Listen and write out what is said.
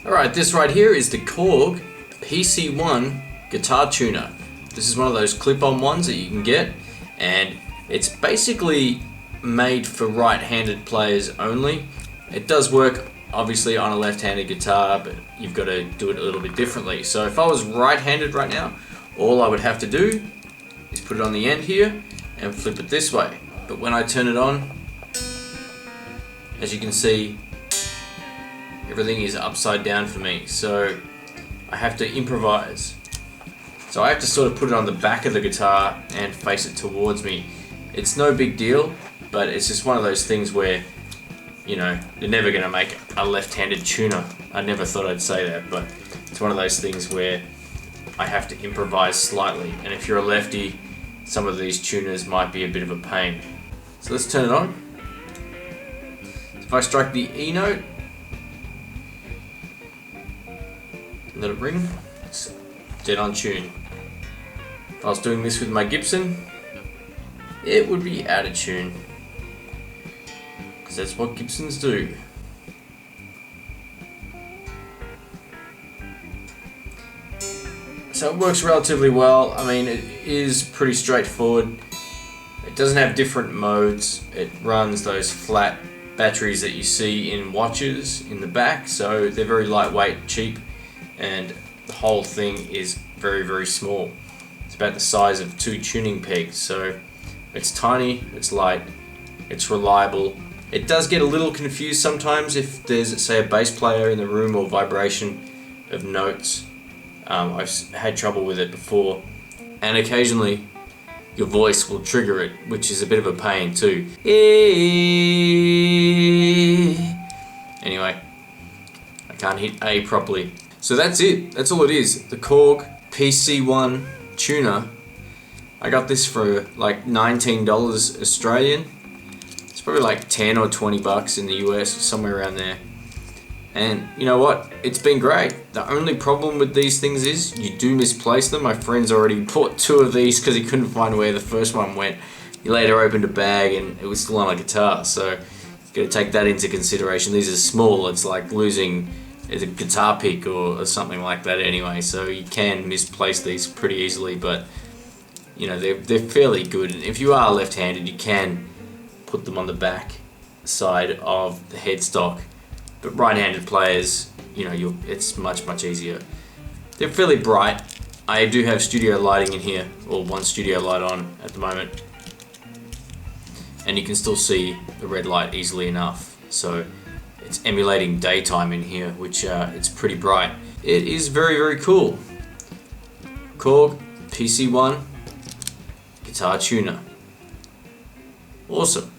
Alright, this right here is the Korg PC-1 guitar tuner. This is one of those clip-on ones that you can get, and it's basically made for right-handed players only. It does work obviously on a left-handed guitar, but you've got to do it a little bit differently. So if I was right-handed right now, all I would have to do is put it on the end here and flip it this way. But when I turn it on, as you can see, everything is upside down for me, so I have to improvise. So I have to sort of put it on the back of the guitar and face it towards me. It's no big deal, but it's just one of those things where, you know, you're never going to make a left-handed tuner. I never thought I'd say that, but it's one of those things where I have to improvise slightly, and if you're a lefty, some of these tuners might be a bit of a pain. So let's turn it on. So if I strike the E note, let it ring, it's dead on tune. If I was doing this with my Gibson, it would be out of tune, because that's what Gibsons do. So it works relatively well. I mean, it is pretty straightforward. It doesn't have different modes. It runs those flat batteries that you see in watches in the back, so they're very lightweight, cheap, and the whole thing is very, very small. It's about the size of 2 tuning pegs, so it's tiny, it's light, it's reliable. It does get a little confused sometimes if there's, say, a bass player in the room or vibration of notes. I've had trouble with it before, and occasionally your voice will trigger it, which is a bit of a pain too. Anyway, I can't hit A properly. So that's it, that's all it is. The Korg PC-1 tuner. I got this for like $19 Australian. It's probably like 10 or 20 bucks in the US, somewhere around there. And you know what? It's been great. The only problem with these things is you do misplace them. My friend's already bought 2 of these because he couldn't find where the first one went. He later opened a bag and it was still on a guitar, so you've got to take that into consideration. These are small. It's like losing a guitar pick or something like that anyway, so you can misplace these pretty easily, but you know, they're fairly good. And if you are left-handed, you can put them on the back side of the headstock. But right-handed players, you know, it's much easier. They're fairly bright. I do have studio lighting in here, or one studio light on at the moment, and you can still see the red light easily enough. So it's emulating daytime in here, which it's pretty bright. It is very, very cool. Korg PC-1 guitar tuner. Awesome.